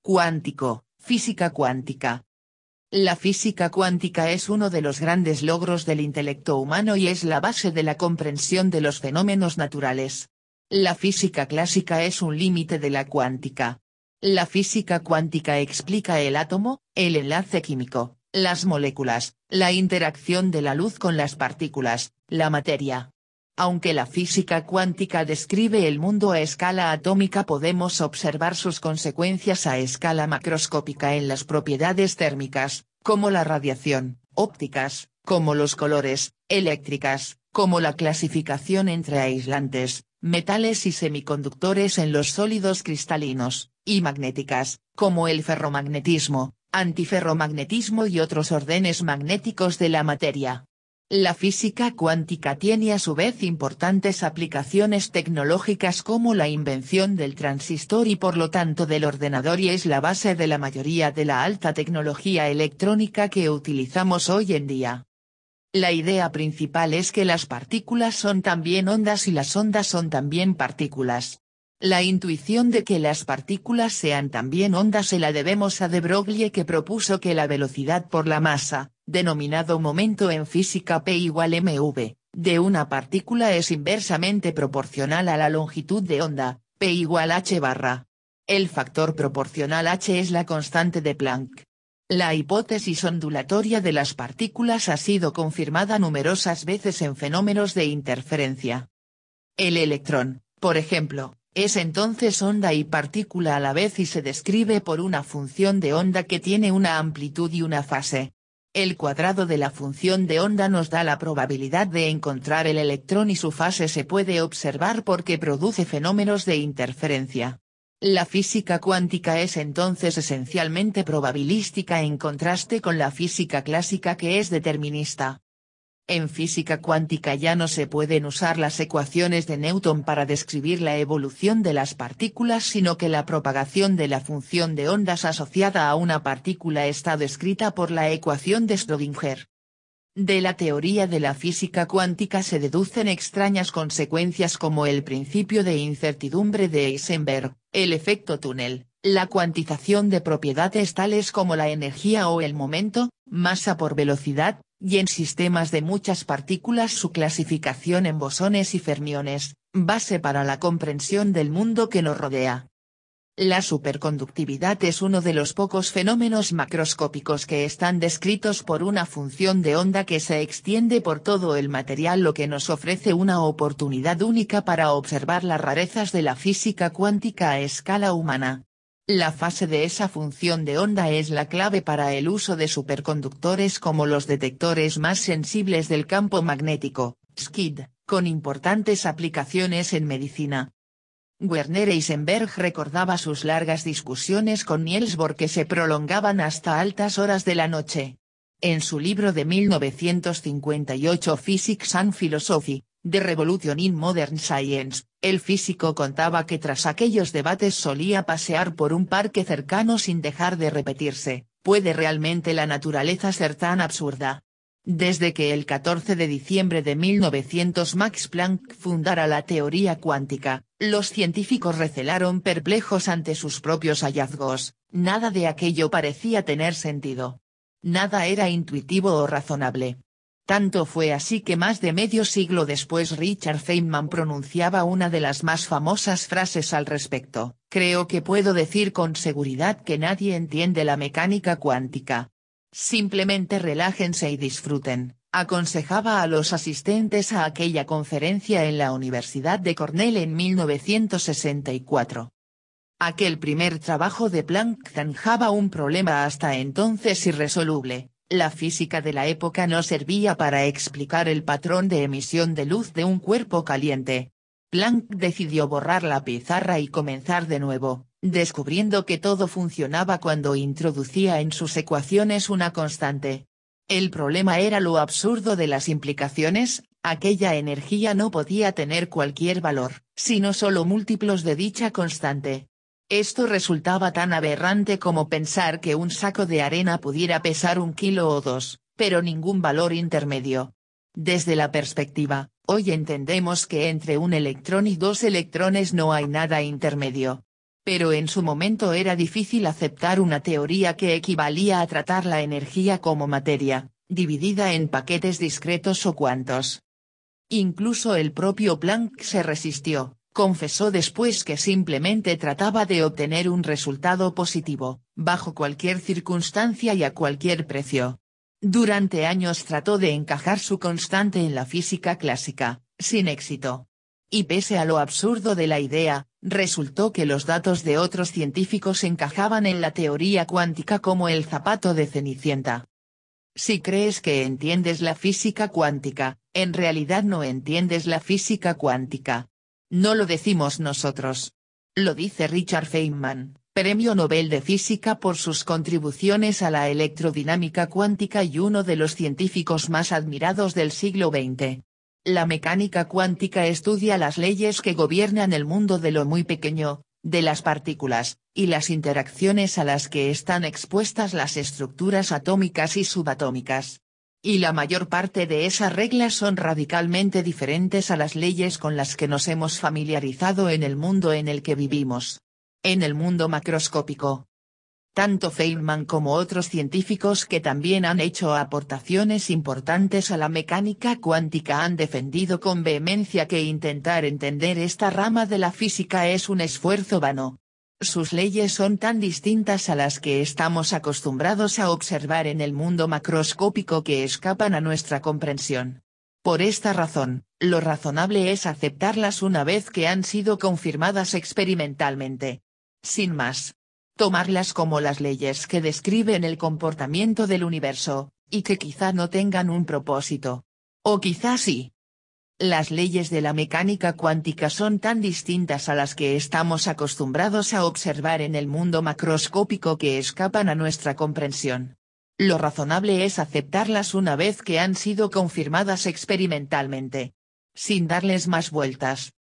Cuántico, física cuántica. La física cuántica es uno de los grandes logros del intelecto humano y es la base de la comprensión de los fenómenos naturales. La física clásica es un límite de la cuántica. La física cuántica explica el átomo, el enlace químico, las moléculas, la interacción de la luz con las partículas, la materia. Aunque la física cuántica describe el mundo a escala atómica, podemos observar sus consecuencias a escala macroscópica en las propiedades térmicas, como la radiación, ópticas, como los colores, eléctricas, como la clasificación entre aislantes, metales y semiconductores en los sólidos cristalinos, y magnéticas, como el ferromagnetismo, antiferromagnetismo y otros órdenes magnéticos de la materia. La física cuántica tiene a su vez importantes aplicaciones tecnológicas como la invención del transistor y por lo tanto del ordenador y es la base de la mayoría de la alta tecnología electrónica que utilizamos hoy en día. La idea principal es que las partículas son también ondas y las ondas son también partículas. La intuición de que las partículas sean también ondas se la debemos a de Broglie, que propuso que la velocidad por la masa, denominado momento en física P igual mv, de una partícula es inversamente proporcional a la longitud de onda, P igual h barra. El factor proporcional h es la constante de Planck. La hipótesis ondulatoria de las partículas ha sido confirmada numerosas veces en fenómenos de interferencia. El electrón, por ejemplo, es entonces onda y partícula a la vez y se describe por una función de onda que tiene una amplitud y una fase. El cuadrado de la función de onda nos da la probabilidad de encontrar el electrón y su fase se puede observar porque produce fenómenos de interferencia. La física cuántica es entonces esencialmente probabilística en contraste con la física clásica que es determinista. En física cuántica ya no se pueden usar las ecuaciones de Newton para describir la evolución de las partículas, sino que la propagación de la función de ondas asociada a una partícula está descrita por la ecuación de Schrödinger. De la teoría de la física cuántica se deducen extrañas consecuencias como el principio de incertidumbre de Heisenberg, el efecto túnel, la cuantización de propiedades tales como la energía o el momento, masa por velocidad, y en sistemas de muchas partículas su clasificación en bosones y fermiones, base para la comprensión del mundo que nos rodea. La superconductividad es uno de los pocos fenómenos macroscópicos que están descritos por una función de onda que se extiende por todo el material, lo que nos ofrece una oportunidad única para observar las rarezas de la física cuántica a escala humana. La fase de esa función de onda es la clave para el uso de superconductores como los detectores más sensibles del campo magnético, SKID, con importantes aplicaciones en medicina. Werner Heisenberg recordaba sus largas discusiones con Niels Bohr que se prolongaban hasta altas horas de la noche. En su libro de 1958 Physics and Philosophy, The Revolution in Modern Science, el físico contaba que tras aquellos debates solía pasear por un parque cercano sin dejar de repetirse: ¿puede realmente la naturaleza ser tan absurda? Desde que el 14 de diciembre de 1900 Max Planck fundara la teoría cuántica, los científicos recelaron perplejos ante sus propios hallazgos. Nada de aquello parecía tener sentido. Nada era intuitivo o razonable. Tanto fue así que más de medio siglo después Richard Feynman pronunciaba una de las más famosas frases al respecto: creo que puedo decir con seguridad que nadie entiende la mecánica cuántica. Simplemente relájense y disfruten, aconsejaba a los asistentes a aquella conferencia en la Universidad de Cornell en 1964. Aquel primer trabajo de Planck zanjaba un problema hasta entonces irresoluble. La física de la época no servía para explicar el patrón de emisión de luz de un cuerpo caliente. Planck decidió borrar la pizarra y comenzar de nuevo, descubriendo que todo funcionaba cuando introducía en sus ecuaciones una constante. El problema era lo absurdo de las implicaciones: aquella energía no podía tener cualquier valor, sino solo múltiplos de dicha constante. Esto resultaba tan aberrante como pensar que un saco de arena pudiera pesar 1 kilo o 2, pero ningún valor intermedio. Desde la perspectiva, hoy entendemos que entre un electrón y 2 electrones no hay nada intermedio. Pero en su momento era difícil aceptar una teoría que equivalía a tratar la energía como materia, dividida en paquetes discretos o cuantos. Incluso el propio Planck se resistió, confesó después que simplemente trataba de obtener un resultado positivo, bajo cualquier circunstancia y a cualquier precio. Durante años trató de encajar su constante en la física clásica, sin éxito. Y pese a lo absurdo de la idea, resultó que los datos de otros científicos encajaban en la teoría cuántica como el zapato de Cenicienta. Si crees que entiendes la física cuántica, en realidad no entiendes la física cuántica. No lo decimos nosotros. Lo dice Richard Feynman, Premio Nobel de Física por sus contribuciones a la electrodinámica cuántica y uno de los científicos más admirados del siglo XX. La mecánica cuántica estudia las leyes que gobiernan el mundo de lo muy pequeño, de las partículas, y las interacciones a las que están expuestas las estructuras atómicas y subatómicas. Y la mayor parte de esas reglas son radicalmente diferentes a las leyes con las que nos hemos familiarizado en el mundo en el que vivimos. En el mundo macroscópico. Tanto Feynman como otros científicos que también han hecho aportaciones importantes a la mecánica cuántica han defendido con vehemencia que intentar entender esta rama de la física es un esfuerzo vano. Sus leyes son tan distintas a las que estamos acostumbrados a observar en el mundo macroscópico que escapan a nuestra comprensión. Por esta razón, lo razonable es aceptarlas una vez que han sido confirmadas experimentalmente. Sin más. Tomarlas como las leyes que describen el comportamiento del universo, y que quizá no tengan un propósito. O quizá sí. Las leyes de la mecánica cuántica son tan distintas a las que estamos acostumbrados a observar en el mundo macroscópico que escapan a nuestra comprensión. Lo razonable es aceptarlas una vez que han sido confirmadas experimentalmente. Sin darles más vueltas.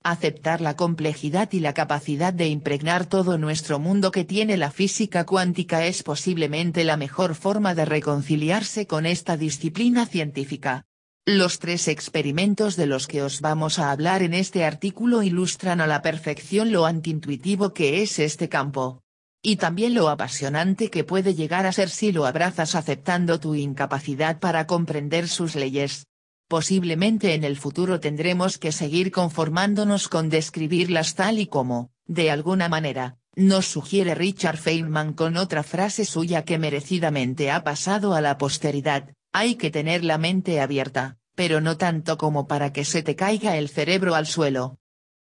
Aceptar la complejidad y la capacidad de impregnar todo nuestro mundo que tiene la física cuántica es posiblemente la mejor forma de reconciliarse con esta disciplina científica. Los 3 experimentos de los que os vamos a hablar en este artículo ilustran a la perfección lo antiintuitivo que es este campo. Y también lo apasionante que puede llegar a ser si lo abrazas aceptando tu incapacidad para comprender sus leyes. Posiblemente en el futuro tendremos que seguir conformándonos con describirlas tal y como, de alguna manera, nos sugiere Richard Feynman con otra frase suya que merecidamente ha pasado a la posteridad: hay que tener la mente abierta, pero no tanto como para que se te caiga el cerebro al suelo.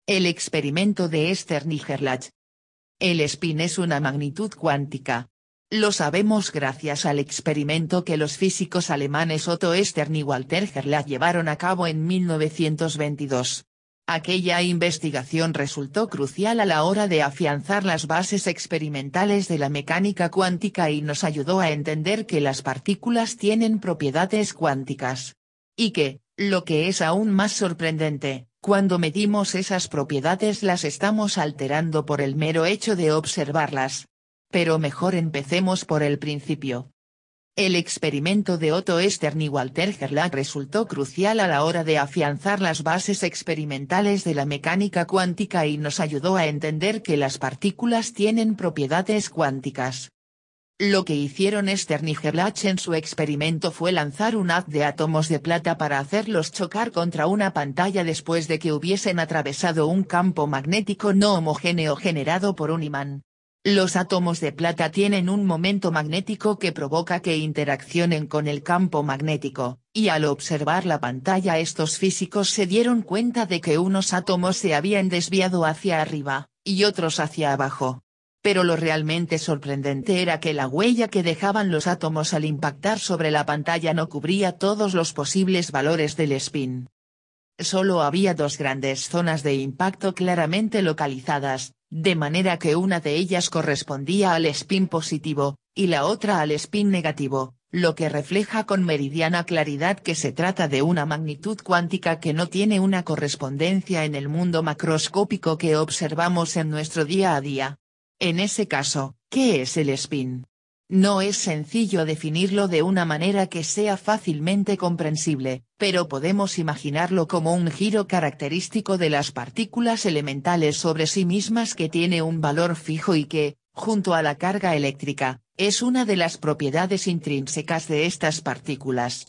El experimento de Stern-Gerlach. El spin es una magnitud cuántica. Lo sabemos gracias al experimento que los físicos alemanes Otto Stern y Walter Gerlach llevaron a cabo en 1922. Aquella investigación resultó crucial a la hora de afianzar las bases experimentales de la mecánica cuántica y nos ayudó a entender que las partículas tienen propiedades cuánticas. Y que, lo que es aún más sorprendente, cuando medimos esas propiedades las estamos alterando por el mero hecho de observarlas. Pero mejor empecemos por el principio. El experimento de Otto Stern y Walter Gerlach resultó crucial a la hora de afianzar las bases experimentales de la mecánica cuántica y nos ayudó a entender que las partículas tienen propiedades cuánticas. Lo que hicieron Stern y Gerlach en su experimento fue lanzar un haz de átomos de plata para hacerlos chocar contra una pantalla después de que hubiesen atravesado un campo magnético no homogéneo generado por un imán. Los átomos de plata tienen un momento magnético que provoca que interaccionen con el campo magnético, y al observar la pantalla estos físicos se dieron cuenta de que unos átomos se habían desviado hacia arriba, y otros hacia abajo. Pero lo realmente sorprendente era que la huella que dejaban los átomos al impactar sobre la pantalla no cubría todos los posibles valores del spin. Solo había 2 grandes zonas de impacto claramente localizadas, de manera que una de ellas correspondía al spin positivo, y la otra al spin negativo, lo que refleja con meridiana claridad que se trata de una magnitud cuántica que no tiene una correspondencia en el mundo macroscópico que observamos en nuestro día a día. En ese caso, ¿qué es el spin? No es sencillo definirlo de una manera que sea fácilmente comprensible, pero podemos imaginarlo como un giro característico de las partículas elementales sobre sí mismas que tiene un valor fijo y que, junto a la carga eléctrica, es una de las propiedades intrínsecas de estas partículas.